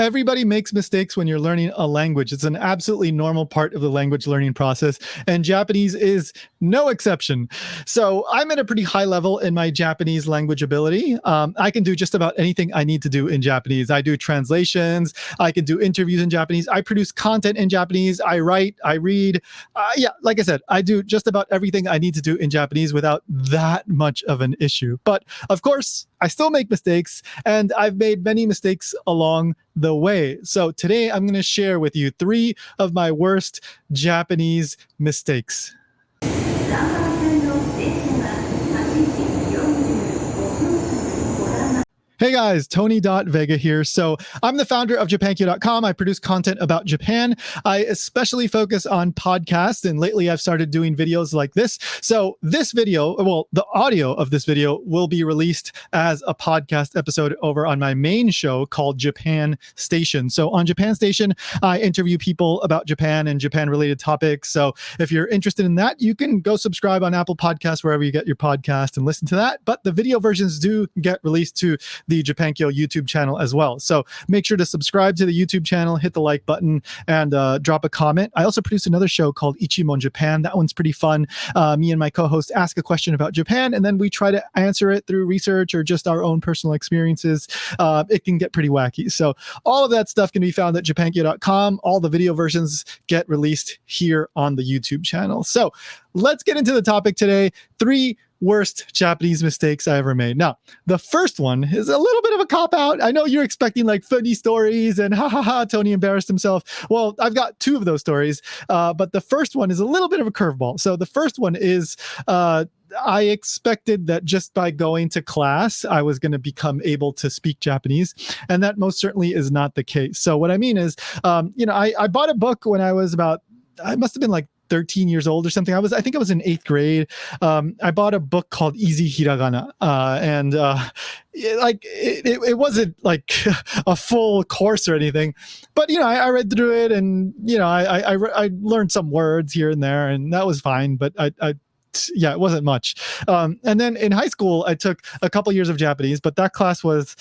Everybody makes mistakes when you're learning a language. It's an absolutely normal part of the language learning process, and Japanese is no exception. So I'm at a pretty high level in my Japanese language ability. I can do just about anything I need to do in Japanese. I do translations. I can do interviews in Japanese. I produce content in Japanese. I write. I read. Yeah, like I said, I do just about everything I need to do in Japanese without that much of an issue. But of course, I still make mistakes, and I've made many mistakes along the way. So today I'm going to share with you 3 of my worst Japanese mistakes. Hey guys, Tony.Vega here. So I'm the founder of JapanQ.com. I produce content about Japan. I especially focus on podcasts, and lately I've started doing videos like this. So this video, well, the audio of this video will be released as a podcast episode over on my main show called Japan Station. So on Japan Station, I interview people about Japan and Japan-related topics. So if you're interested in that, you can go subscribe on Apple Podcasts, wherever you get your podcast, and listen to that. But the video versions do get released to the JapanQ YouTube channel as well. So make sure to subscribe to the YouTube channel, hit the like button, and drop a comment. I also produce another show called Ichimon Japan. That one's pretty fun. Me and my co-host ask a question about Japan, and then we try to answer it through research or just our own personal experiences. It can get pretty wacky. So all of that stuff can be found at JapanQ.com. All the video versions get released here on the YouTube channel. So let's get into the topic today. 3 worst Japanese mistakes I ever made. Now, the first one is a little bit of a cop-out. I know you're expecting like funny stories and ha ha ha, Tony embarrassed himself. Well, I've got 2 of those stories, but the first one is a little bit of a curveball. So the first one is I expected that just by going to class, I was going to become able to speak Japanese, and that most certainly is not the case. So what I mean is, I bought a book when I was I must have been like 13 years old or something. I think I was in 8th grade. I bought a book called Easy Hiragana, and it wasn't like a full course or anything, but I read through it, and I learned some words here and there, and that was fine. But it wasn't much. And then in high school, I took a couple years of Japanese, but that class was,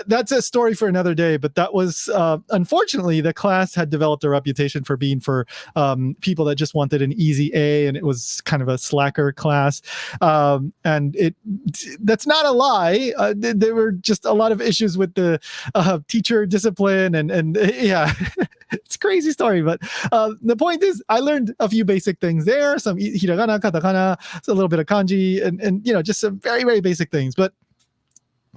that's a story for another day. But that was, unfortunately, the class had developed a reputation for being for people that just wanted an easy A, and it was kind of a slacker class. And that's not a lie. There were just a lot of issues with the teacher discipline, and yeah, it's a crazy story. But the point is, I learned a few basic things there, some hiragana, katakana, a little bit of kanji, and just some very, very basic things. But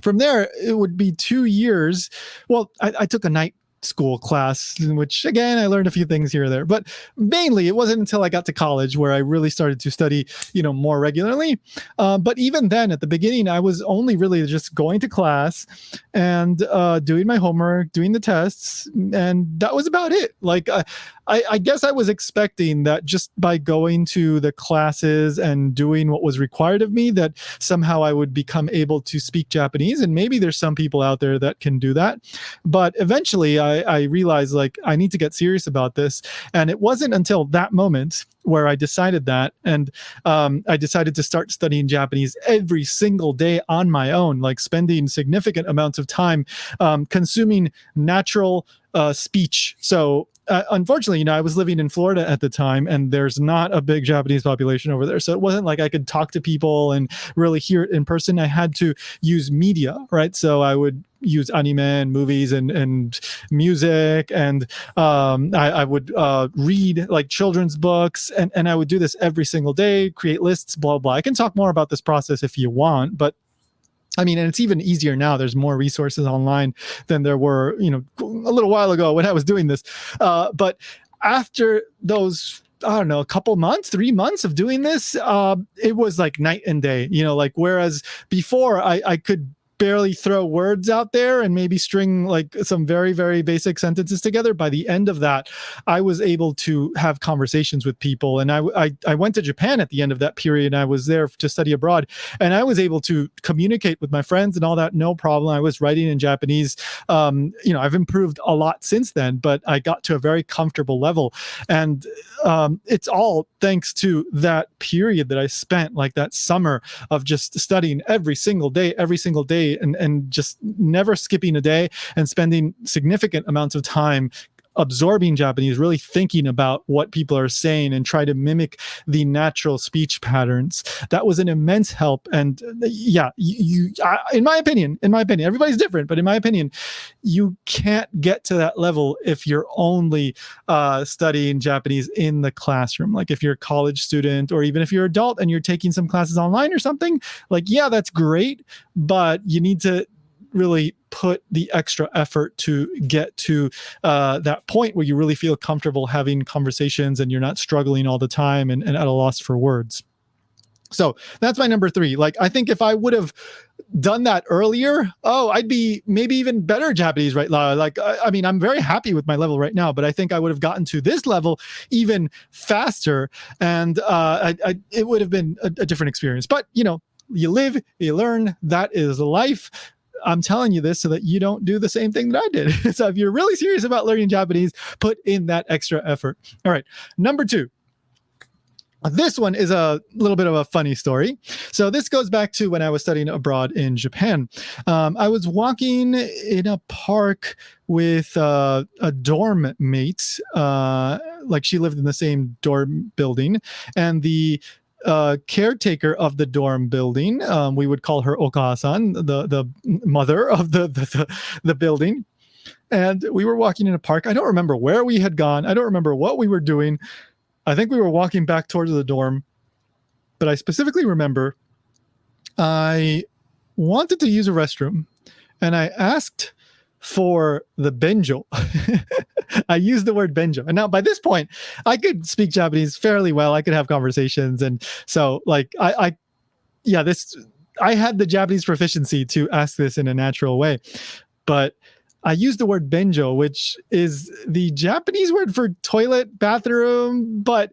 from there, it would be 2 years. Well, I took a night school class, in which again I learned a few things here or there, but mainly it wasn't until I got to college where I really started to study more regularly. But even then, at the beginning, I was only really just going to class and doing my homework, doing the tests, and that was about it. Like I guess I was expecting that just by going to the classes and doing what was required of me, that somehow I would become able to speak Japanese. And maybe there's some people out there that can do that. But eventually I realized like I need to get serious about this. And it wasn't until that moment where I decided that, and I decided to start studying Japanese every single day on my own, like spending significant amounts of time consuming natural speech. So unfortunately, I was living in Florida at the time, and there's not a big Japanese population over there. So it wasn't like I could talk to people and really hear it in person. I had to use media, right? So I would use anime and movies and music, and I would read like children's books, and I would do this every single day, create lists, blah, blah. I can talk more about this process if you want, but I mean, and it's even easier now. There's more resources online than there were, a little while ago when I was doing this. But after those, I don't know, a couple months, 3 months of doing this, it was like night and day, like, whereas before I could barely throw words out there and maybe string like some very, very basic sentences together. By the end of that, I was able to have conversations with people. And I went to Japan at the end of that period. I was there to study abroad, and I was able to communicate with my friends and all that, no problem. I was writing in Japanese. I've improved a lot since then, but I got to a very comfortable level. And it's all thanks to that period that I spent, like that summer of just studying every single day, day and just never skipping a day and spending significant amounts of time absorbing Japanese, really thinking about what people are saying and try to mimic the natural speech patterns. That was an immense help. And in my opinion, everybody's different, but in my opinion, you can't get to that level if you're only studying Japanese in the classroom. Like if you're a college student, or even if you're an adult and you're taking some classes online or something, like, yeah, that's great, but you need to really put the extra effort to get to that point where you really feel comfortable having conversations and you're not struggling all the time and at a loss for words. So that's my number 3. Like, I think if I would have done that earlier, I'd be maybe even better Japanese right now. Like, I mean, I'm very happy with my level right now, but I think I would have gotten to this level even faster, and it would have been a different experience. But, you live, you learn. That is life. I'm telling you this so that you don't do the same thing that I did. So if you're really serious about learning Japanese, put in that extra effort. All right. Number 2. This one is a little bit of a funny story. So this goes back to when I was studying abroad in Japan. I was walking in a park with a dorm mate. Like, she lived in the same dorm building, and the caretaker of the dorm building, we would call her Okasan, the mother of the building. And we were walking in a park. I don't remember where we had gone. I don't remember what we were doing. I think we were walking back towards the dorm, but I specifically remember I wanted to use a restroom, and I asked for the benjo. I used the word benjo. And now by this point, I could speak Japanese fairly well. I could have conversations. And so, like, I had the Japanese proficiency to ask this in a natural way. But I used the word benjo, which is the Japanese word for toilet, bathroom, but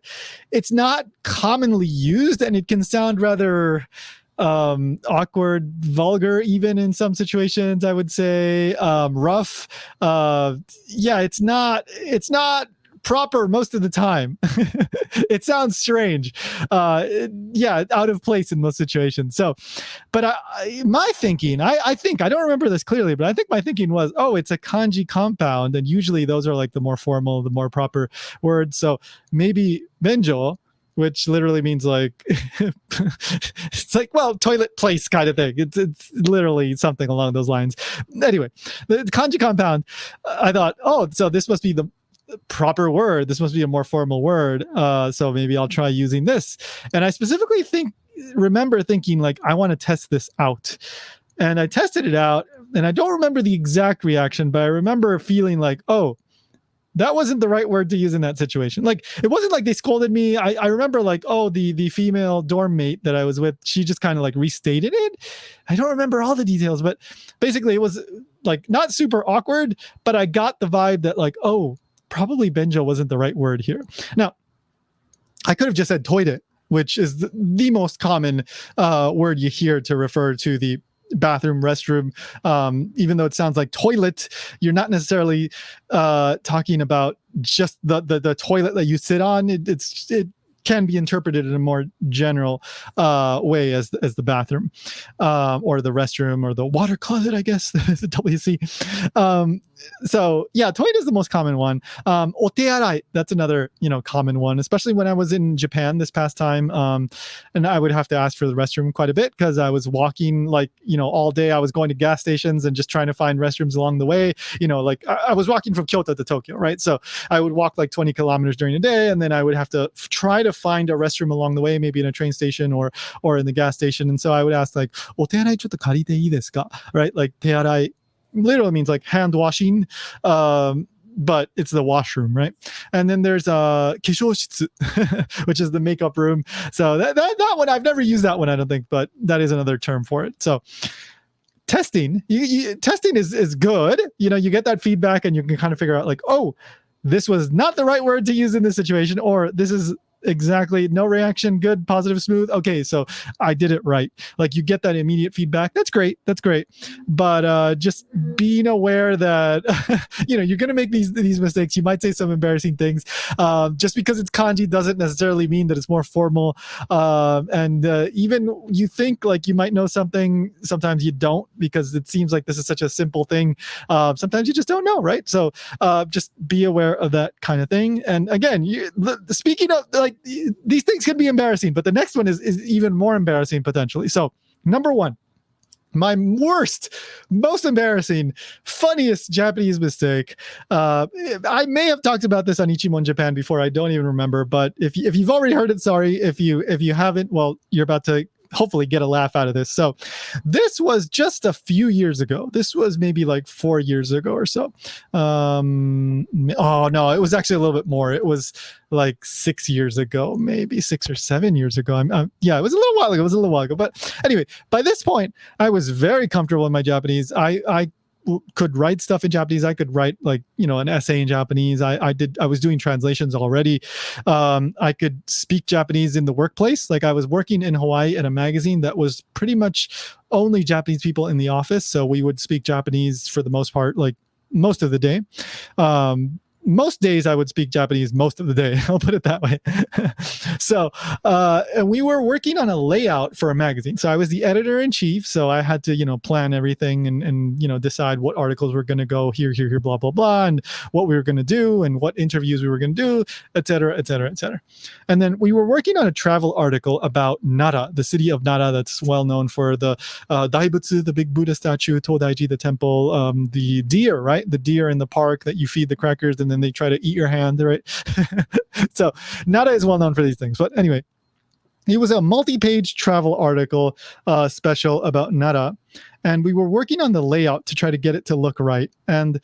it's not commonly used, and it can sound rather awkward, vulgar, even in some situations, I would say, rough. It's not proper most of the time. It sounds strange. Out of place in most situations. So, but my thinking, I think, I don't remember this clearly, but I think my thinking was, it's a kanji compound, and usually those are like the more formal, the more proper words. So maybe benjo, which literally means like, it's like, well, toilet place kind of thing. It's literally something along those lines. Anyway, the kanji compound, I thought, so this must be the proper word. This must be a more formal word. So maybe I'll try using this. And I specifically remember thinking, like, I want to test this out. And I tested it out, and I don't remember the exact reaction, but I remember feeling like, that wasn't the right word to use in that situation. Like, it wasn't like they scolded me. I remember, like, the female dorm mate that I was with, she just kind of like restated it. I don't remember all the details, but basically it was like not super awkward, but I got the vibe that, like, probably benjo wasn't the right word here. Now, I could have just said toilet, which is the most common word you hear to refer to the bathroom, restroom. Even though it sounds like toilet, you're not necessarily talking about just the toilet that you sit on. It can be interpreted in a more general way as the bathroom, or the restroom, or the water closet, I guess, the WC. So yeah, toilet is the most common one. Otearai, that's another, common one, especially when I was in Japan this past time. And I would have to ask for the restroom quite a bit because I was walking, like, all day. I was going to gas stations and just trying to find restrooms along the way. Like I was walking from Kyoto to Tokyo, right? So I would walk like 20 kilometers during the day, and then I would have to try to find a restroom along the way, maybe in a train station or in the gas station. And so I would ask, like, "Otearai chotto karite ii desu ka?" Right? Like, tearai literally means like hand washing, but it's the washroom, right? And then there's kishoshitsu, which is the makeup room. So that one, I've never used that one, I don't think, but that is another term for it. So testing, testing is good. You get that feedback, and you can kind of figure out, like, this was not the right word to use in this situation, or this is exactly. No reaction. Good, positive, smooth. Okay, so I did it right. Like you get that immediate feedback. That's great. That's great. But just being aware that you're gonna make these mistakes. You might say some embarrassing things. Just because it's kanji doesn't necessarily mean that it's more formal. And even you think like you might know something, sometimes you don't, because it seems like this is such a simple thing. Sometimes you just don't know, right? So just be aware of that kind of thing. And again, speaking of like these things can be embarrassing, but the next one is even more embarrassing potentially. So number one, my worst, most embarrassing, funniest Japanese mistake. I may have talked about this on Ichimon Japan before. I don't even remember. But if you've already heard it, sorry. If you haven't, well, you're about to hopefully get a laugh out of this. So this was just a few years ago. This was maybe like 4 years ago or so. Oh no, it was actually a little bit more. It was like 6 years ago, maybe 6 or 7 years ago. Yeah, it was a little while ago. But anyway, by this point, I was very comfortable in my Japanese. I could write stuff in Japanese. I could write like, an essay in Japanese. I was doing translations already. I could speak Japanese in the workplace. Like I was working in Hawaii at a magazine that was pretty much only Japanese people in the office. So we would speak Japanese for the most part, like most of the day. Most days I would speak Japanese most of the day. I'll put it that way. So, and we were working on a layout for a magazine. So I was the editor in chief. So I had to, plan everything and decide what articles were going to go here, blah, blah, blah, and what we were going to do and what interviews we were going to do, et cetera, et cetera, et cetera. And then we were working on a travel article about Nara, the city of Nara that's well known for the Daibutsu, the big Buddha statue, Todaiji, the temple, the deer, right? The deer in the park that you feed the crackers and then they try to eat your hand, right? So Nara is well known for these things. But anyway, it was a multi-page travel article special about Nara. And we were working on the layout to try to get it to look right. And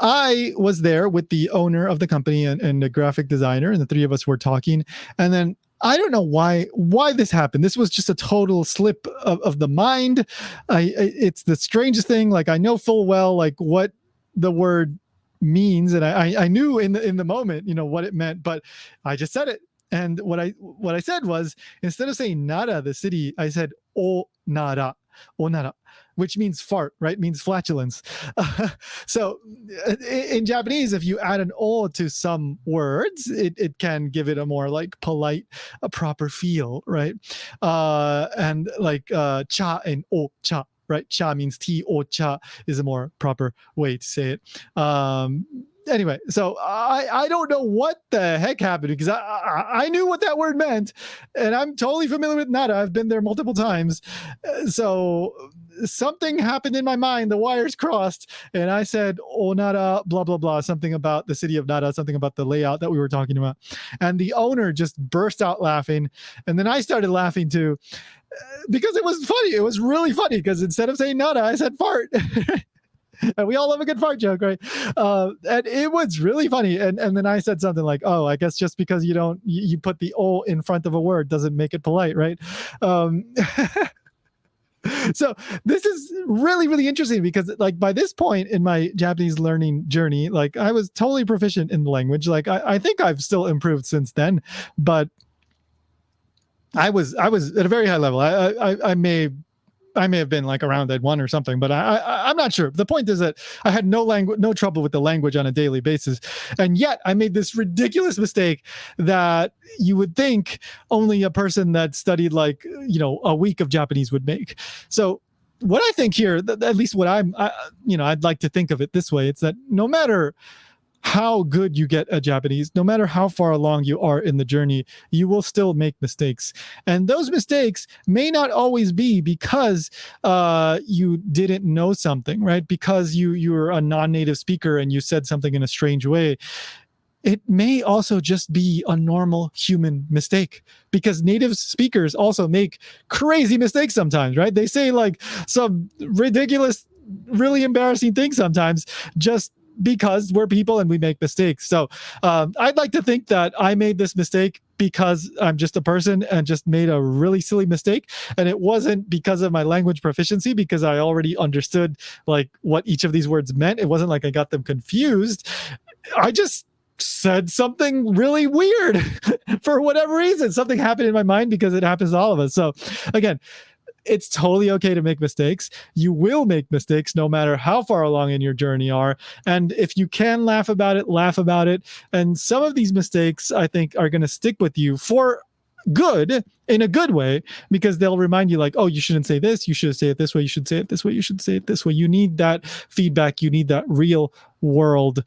I was there with the owner of the company and the graphic designer, and the three of us were talking. And then I don't know why this happened. This was just a total slip of the mind. It's the strangest thing. Like I know full well like what the word means, and I knew in the moment what it meant, but I just said it. And what I said was, instead of saying Nara, the city, I said Onara, which means fart, right? Means flatulence. So in Japanese, if you add an o to some words, it can give it a more like polite, a proper feel, right? And like cha and o cha. Right, cha means tea, or cha is a more proper way to say it. Anyway, so I don't know what the heck happened, because I knew what that word meant, and I'm totally familiar with Nara. I've been there multiple times. So something happened in my mind, the wires crossed, and I said, oh, Nara, blah, blah, blah, something about the city of Nara, something about the layout that we were talking about. And the owner just burst out laughing, and then I started laughing too. Because it was funny. It was really funny because instead of saying Nara, I said fart. And we all love a good fart joke, right? And it was really funny. And then I said something like, oh, I guess just because you put the O in front of a word doesn't make it polite, right? So this is really, really interesting because like by this point in my Japanese learning journey, like I was totally proficient in the language. Like I think I've still improved since then, but I was at a very high level. I may have been like around at 1 or something, but I'm not sure. The point is that I had no trouble with the language on a daily basis. And yet I made this ridiculous mistake that you would think only a person that studied like, a week of Japanese would make. So what I think here, at least what I'd like to think of it this way. It's that no matter how good you get at Japanese, no matter how far along you are in the journey, you will still make mistakes. And those mistakes may not always be because you didn't know something, right? Because you're a non-native speaker and you said something in a strange way. It may also just be a normal human mistake, because native speakers also make crazy mistakes sometimes, right? They say like some ridiculous, really embarrassing things sometimes just because we're people and we make mistakes. So I'd like to think that I made this mistake because I'm just a person and just made a really silly mistake. And it wasn't because of my language proficiency, because I already understood like what each of these words meant. It wasn't like I got them confused. I just said something really weird for whatever reason. Something happened in my mind, because it happens to all of us. So again, it's totally okay to make mistakes. You will make mistakes no matter how far along in your journey are. And if you can laugh about it, laugh about it. And some of these mistakes, I think, are going to stick with you for good, in a good way, because they'll remind you, like, oh, you shouldn't say this, you should say it this way, you should say it this way, you should say it this way. You need that feedback, you need that real world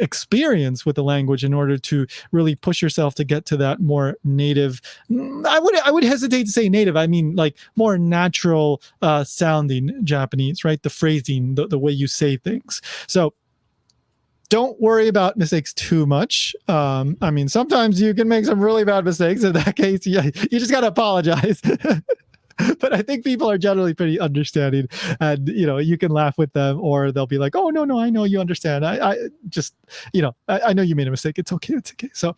experience with the language in order to really push yourself to get to that more native, I would hesitate to say native, I mean like more natural sounding Japanese, right? The phrasing, the way you say things. So don't worry about mistakes too much. I mean, sometimes you can make some really bad mistakes. In that case, you just got to apologize. But I think people are generally pretty understanding, and you can laugh with them, or they'll be like, "Oh, no, I know you understand. I just, I know you made a mistake. It's okay. So,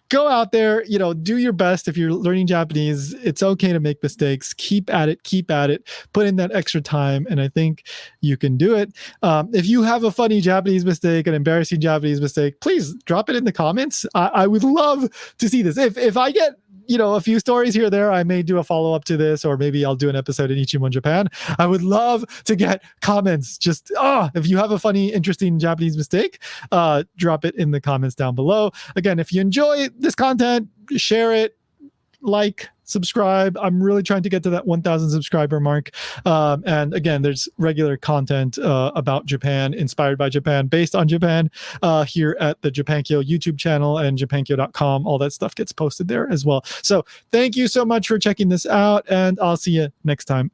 go out there, do your best. If you're learning Japanese, it's okay to make mistakes. Keep at it, put in that extra time. And I think you can do it. If you have a funny Japanese mistake, an embarrassing Japanese mistake, please drop it in the comments. I would love to see this. If I get a few stories here or there, I may do a follow-up to this, or maybe I'll do an episode in Ichimon Japan. I would love to get comments. Just if you have a funny, interesting Japanese mistake, drop it in the comments down below. Again, if you enjoy this content, share it, like, subscribe. I'm really trying to get to that 1,000 subscriber mark. And again, there's regular content about Japan, inspired by Japan, based on Japan, here at the Japankyo YouTube channel and japankyo.com. All that stuff gets posted there as well. So thank you so much for checking this out, and I'll see you next time.